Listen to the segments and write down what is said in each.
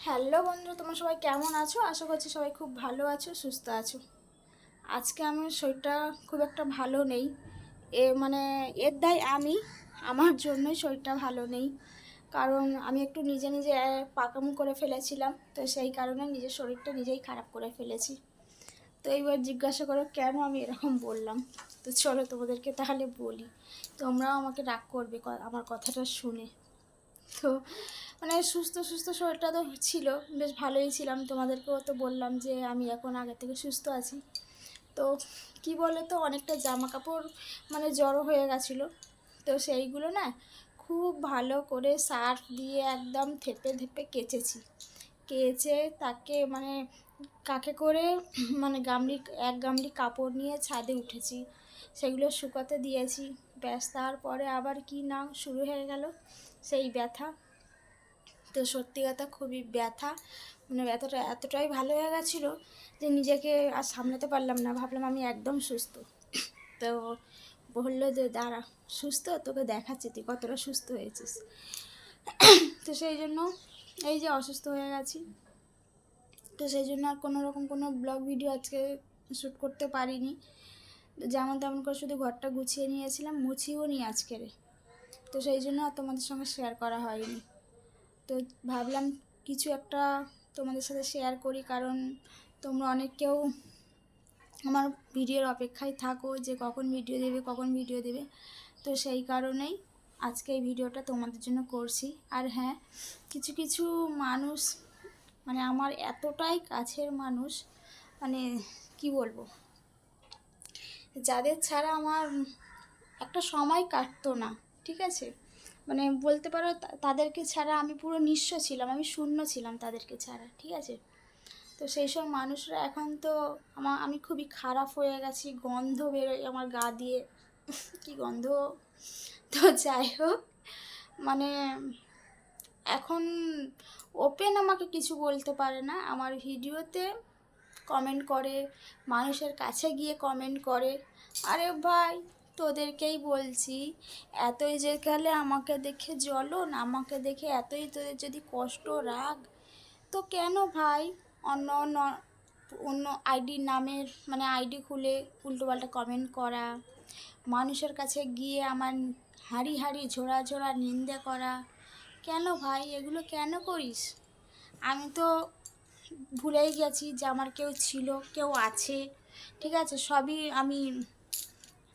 Hello বন্ধুরা, তোমরা সবাই কেমন আছো? আশা করছি সবাই খুব ভালো আছো, সুস্থ আছো। আজকে আমার শরীরটা খুব একটা ভালো নেই। মানে এর দায় আমার জন্যই শরীরটা ভালো নেই। কারণ আমি একটু নিজে নিজে পাকামো করে ফেলেছিলাম, তো সেই কারণে নিজের শরীরটা নিজেই খারাপ করে ফেলেছি। তো এইবার জিজ্ঞাসা করো কেন আমি এরকম বললাম। তো চলো তোমাদেরকে তাহলে বলি, তোমরাও আমাকে রাগ করবে আমার কথাটা শুনে। তো মানে সুস্থ সুস্থ শরীরটা তো ছিল, বেশ ভালোই ছিলাম। তোমাদেরকেও তো বললাম যে আমি এখন আগে থেকে সুস্থ আছি। তো কি বলে তো, অনেকটা জামা কাপড় মানে জড়ো হয়ে গেছিলো। তো সেইগুলো না খুব ভালো করে সার্ফ দিয়ে একদম থেপে থেপে কেচেছি। কেচে তাকে মানে কাকে করে মানে এক গামলি কাপড় নিয়ে ছাদে উঠেছি, সেগুলো শুকাতে দিয়েছি। ব্যাস, তারপরে আবার কি না শুরু হয়ে গেল সেই ব্যথা। তো সত্যি কথা খুবই ব্যথা, মানে ব্যথাটা এতটাই ভালো হয়ে গেছিলো যে নিজেকে আর সামলাতে পারলাম না। ভাবলাম আমি একদম সুস্থ। তো বললো যে দাঁড়া, সুস্থ তোকে দেখাচ্ছি তুই কতটা সুস্থ হয়েছিস। তো সেই জন্য এই যে অসুস্থ হয়ে গেছি। তো সেই জন্য আর কোনো ব্লগ ভিডিও আজকে শ্যুট করতে পারিনি। যেমন তেমন করে শুধু ঘরটা গুছিয়ে নিয়েছিলাম, মুছিও নি আজকের। তো সেই জন্য আর তোমাদের সঙ্গে শেয়ার করা হয়নি। তো ভাবলাম কিছু একটা তোমাদের সাথে শেয়ার করি, কারণ তোমরা অনেকেও আমার ভিডিওর অপেক্ষায় থাকো যে কখন ভিডিও দেবে। তো সেই কারণেই আজকে এই ভিডিওটা তোমাদের জন্য করছি। আর হ্যাঁ, কিছু কিছু মানুষ মানে আমার এতটাই কাছের মানুষ, মানে কি বলবো, যাদের ছাড়া আমার একটা সময় কাটতো না, ঠিক আছে? মানে বলতে পারো তাদেরকে ছাড়া আমি পুরো নিঃস্ব ছিলাম, আমি শূন্য ছিলাম তাদেরকে ছাড়া, ঠিক আছে? তো সেই সব মানুষরা এখন তো আমি খুবই খারাপ হয়ে গেছি, গন্ধ বেরোয় আমার গা দিয়ে। কি গন্ধ! তো যাই হোক, মানে এখন ওপেন আমাকে কিছু বলতে পারে না, আমার ভিডিওতে কমেন্ট করে, মানুষের কাছে গিয়ে কমেন্ট করে। আরে ভাই, তোদেরকেই বলছি, এতই যে গেলে আমাকে দেখে জ্বলন, আমাকে দেখে এতই তোদের যদি কষ্ট রাগ, তো কেন ভাই অন্য অন্য অন্য আইডির নামের মানে আইডি খুলে উল্টোপাল্টা কমেন্ট করা, মানুষের কাছে গিয়ে আমার হাঁড়ি হাঁড়ি ঝোড়া ঝোড়া নিন্দে করা? কেন ভাই এগুলো কেন করিস? আমি তো ভুলেই গেছি যে আমার কেউ ছিল, কেউ আছে, ঠিক আছে? সবই আমি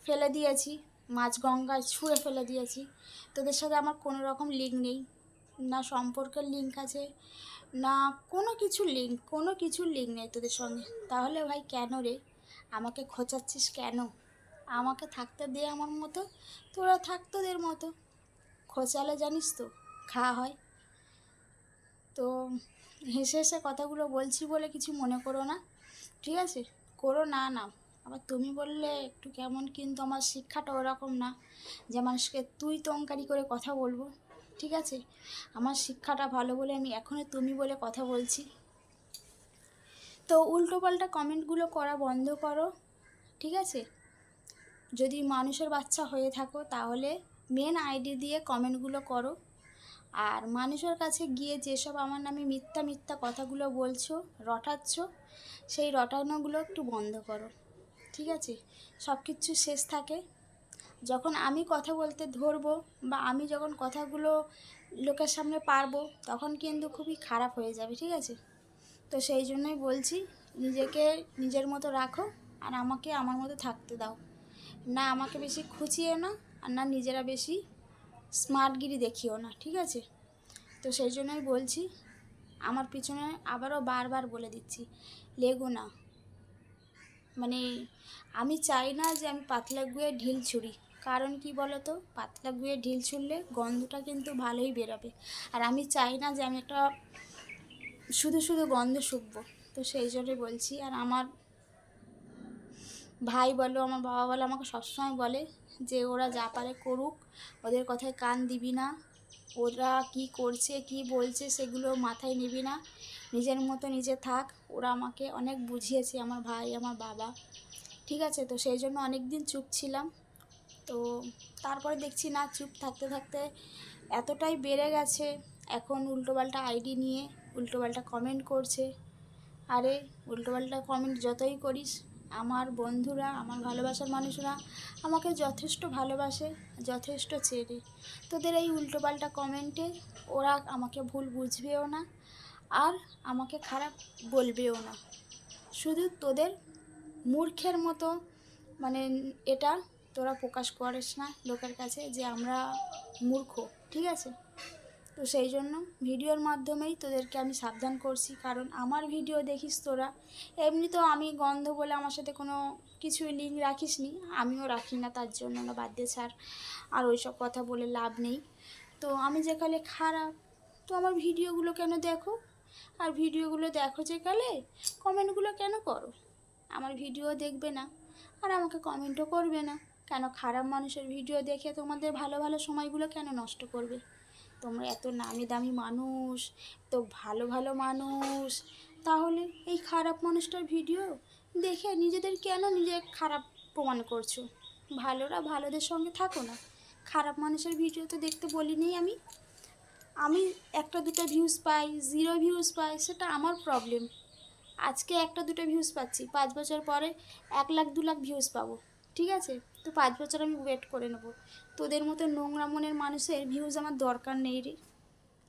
ফেলে দিয়েছি, মাঝগঙ্গায় ছুঁড়ে ফেলে দিয়েছি। তোদের সাথে আমার কোনো রকম লিঙ্ক নেই, না সম্পর্কের লিঙ্ক আছে, না কোনো কিছুর লিঙ্ক নেই তোদের সঙ্গে। তাহলে ভাই কেন রে আমাকে খোঁচাচ্ছিস কেন? আমাকে থাকতে দে আমার মতো, তোরা থাক তোদের মতো। খোঁচালে জানিস তো খাওয়া হয়। তো হেসে হেসে কথাগুলো বলছি বলে কিছু মনে করো না, ঠিক আছে? করো না না। আবার তুমি বললে একটু কেমন, কিন্তু আমার শিক্ষাটা ওরকম না যে মানুষকে তুই তঙ্কারি করে কথা বলবো, ঠিক আছে? আমার শিক্ষাটা ভালো বলে আমি এখনই তুমি বলে কথা বলছি। তো উল্টোপাল্টা কমেন্টগুলো করা বন্ধ করো, ঠিক আছে? যদি মানুষের বাচ্চা হয়ে থাকো তাহলে মেন আইডি দিয়ে কমেন্টগুলো করো। আর মানুষের কাছে গিয়ে যেসব আমার নামে মিথ্যা মিথ্যা কথাগুলো বলছো, রটাচ্ছ, সেই রটানোগুলো একটু বন্ধ করো, ঠিক আছে? সব কিছু শেষ থাকে। যখন আমি কথা বলতে ধরবো বা আমি যখন কথাগুলো লোকের সামনে পারবো, তখন কিন্তু খুবই খারাপ হয়ে যাবে, ঠিক আছে? তো সেই জন্যই বলছি, নিজেকে নিজের মতো রাখো, আর আমাকে আমার মতো থাকতে দাও। না আমাকে বেশি খুঁচিও না, আর না নিজেরা বেশি স্মার্টগিরি দেখিও না, ঠিক আছে? তো সেই জন্যই বলছি, আমার পিছনে আবারও বারবার বলে দিচ্ছি, লেগো না। মানে আমি চাই না যে আমি পাতলা গুয়ে ঢিল ছুঁড়ি। কারণ কি বলো তো, পাতলা গুয়ে ঢিল ছুঁড়লে গন্ধটা কিন্তু ভালোই বেরোবে, আর আমি চাই না যে আমি একটা শুধু শুধু গন্ধ শুকবো। তো সেই জন্যই বলছি। আর আমার ভাই বলো, আমার বাবা বলো, আমাকে সবসময় বলে যে ওরা যা পারে করুক, ওদের কথায় কান দিবি না, ওরা কি করছে কি বলছে সেগুলো মাথায় নিবি না, নিজের মতো নিজে থাক। ওরা আমাকে অনেক বুঝিয়েছে, আমার ভাই আমার বাবা, ঠিক আছে? তো সেই জন্য অনেক দিন চুপ ছিলাম। তো তারপরে দেখছি না, চুপ থাকতে থাকতে এতটাই বেড়ে গেছে, এখন উল্টোপাল্টা আইডি নিয়ে উল্টোপাল্টা কমেন্ট করছে। আরে উল্টোপাল্টা কমেন্ট যতই করিস, আমার বন্ধুরা, আমার ভালোবাসার মানুষরা আমাকে যথেষ্ট ভালোবাসে, যথেষ্ট চেনে। তোদের এই উল্টোপাল্টা কমেন্টে ওরা আমাকে ভুল বুঝবেও না, আর আমাকে খারাপ বলবেও না। শুধু তোদের মূর্খের মতো মানে এটা তোরা প্রকাশ করিস না লোকের কাছে যে আমরা মূর্খ, ঠিক আছে? তো সেই জন্য ভিডিওর মাধ্যমেই তোদেরকে আমি সাবধান করছি, কারণ আমার ভিডিও দেখিস তোরা। এমনি তো আমি গন্ধ বলে আমার সাথে কোনো কিছুই লিঙ্ক রাখিস নি, আমিও রাখি না, তার জন্য না, বাদ দিয়ে ছাড়, আর ওইসব কথা বলে লাভ নেই। তো আমি যেকালে খারাপ, তো আমার ভিডিওগুলো কেন দেখো? আর ভিডিওগুলো দেখো যেকালে কমেন্টগুলো কেন করো? আমার ভিডিও দেখবে না আর আমাকে কমেন্টও করবে না কেন? খারাপ মানুষের ভিডিও দেখে তোমাদের ভালো ভালো সময়গুলো কেন নষ্ট করবে? তোমরা এত নামি দামি মানুষ, তো ভালো ভালো মানুষ, তাহলে এই খারাপ মানুষটার ভিডিও দেখে নিজেদের কেন নিজে খারাপ প্রমাণ করছো? ভালোরা ভালোদের সঙ্গে থাকো না, খারাপ মানুষের ভিডিও তো দেখতে বলিনি আমি। আমি একটা দুটো ভিউজ পাই, 0 ভিউজ পাই, সেটা আমার প্রবলেম। আজকে একটা দুটো ভিউজ পাচ্ছি, 5 বছর পরে 1 লাখ 2 লাখ ভিউজ পাবো, ঠিক আছে? তো 5 বছর আমি ওয়েট করে নেবো। তোদের মতো নোংরা মনের মানুষের ভিউজ আমার দরকার নেই রে।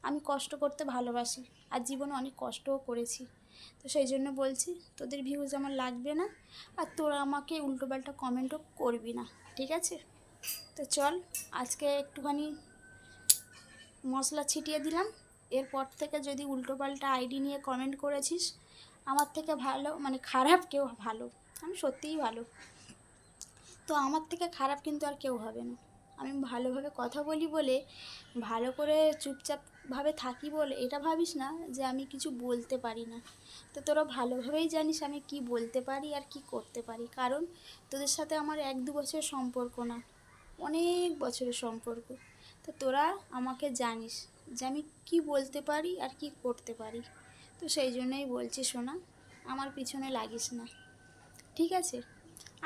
আমি কষ্ট করতে ভালোবাসি, আর জীবনে অনেক কষ্টও করেছি। তো সেই জন্য বলছি, তোদের ভিউজ আমার লাগবে না, আর তোরা আমাকে উল্টোপাল্টা কমেন্টও করবি না, ঠিক আছে? তো চল, আজকে একটুখানি মশলা ছিটিয়ে দিলাম। এরপর থেকে যদি উল্টোপাল্টা আইডি নিয়ে কমেন্ট করেছিস, আমার থেকে ভালো মানে খারাপ কেউ ভালো, আমি সত্যিই ভালো, তো আমার থেকে খারাপ কিন্তু আর কেউ হবে না। আমি ভালোভাবে কথা বলি বলে, ভালো করে চুপচাপভাবে থাকি বলে এটা ভাবিস না যে আমি কিছু বলতে পারি না। তো তোরা ভালোভাবেই জানিস আমি কি বলতে পারি আর কি করতে পারি, কারণ তোদের সাথে আমার 1-2 বছরের সম্পর্ক না, অনেক বছরের সম্পর্ক। তো তোরা আমাকে জানিস যে আমি কি বলতে পারি আর কি করতে পারি। তো সেই জন্যই বলছি শোনা, আমার পিছনে লাগিস না, ঠিক আছে?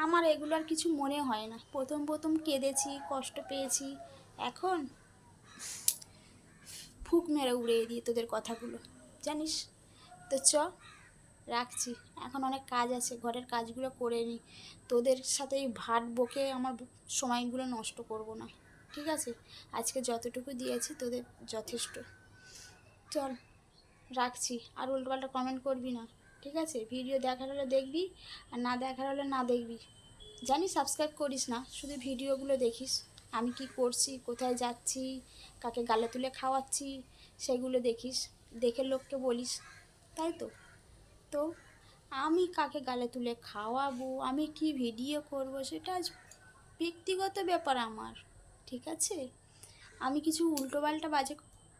আমার এগুলো আর কিছু মনে হয় না। প্রথম প্রথম কেঁদেছি, কষ্ট পেয়েছি, এখন ফুঁক মেরে উড়িয়ে দিই তোদের কথাগুলো, জানিস? তো রাখছি, এখন অনেক কাজ আছে, ঘরের কাজগুলো করে নিই। তোদের সাথে এই ভাট বকে আমার সময়গুলো নষ্ট করব না, ঠিক আছে? আজকে যতটুকু দিয়েছি তোদের যথেষ্ট। চল, রাখছি, আর উল্টোপাল্টা কমেন্ট করবি না, ঠিক আছে? ভিডিও দেখার হলে দেখবি, আর না দেখার হলে না দেখবি। জানি সাবস্ক্রাইব করিস না, শুধু ভিডিওগুলো দেখিস, আমি কি করছি, কোথায় যাচ্ছি, কাকে গালে তুলে খাওয়াচ্ছি, সেগুলো দেখিস, দেখে লোককে বলিস, তাই তো? তো আমি কাকে গালে তুলে খাওয়াবো, আমি কি ভিডিও করব, সেটা ব্যক্তিগত ব্যাপার আমার, ঠিক আছে? আমি কিছু উল্টোপাল্টা বাজে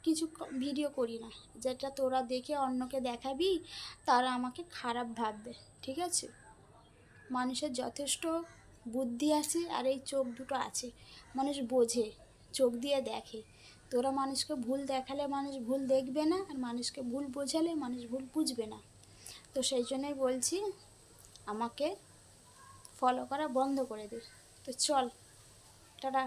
কিছু ভিডিও করি না, যেটা তোরা দেখে অন্যকে দেখাবি, তারা আমাকে খারাপ ভাববে, ঠিক আছে? মানুষের যথেষ্ট বুদ্ধি আছে, আর এই চোখ দুটো আছে, মানুষ বোঝে, চোখ দিয়ে দেখে। তোরা মানুষকে ভুল দেখালে মানুষ ভুল দেখবে না, আর মানুষকে ভুল বোঝালে মানুষ ভুল বুঝবে না। তো সেই জন্যই বলছি, আমাকে ফলো করা বন্ধ করে দে। তো চল, টাটা।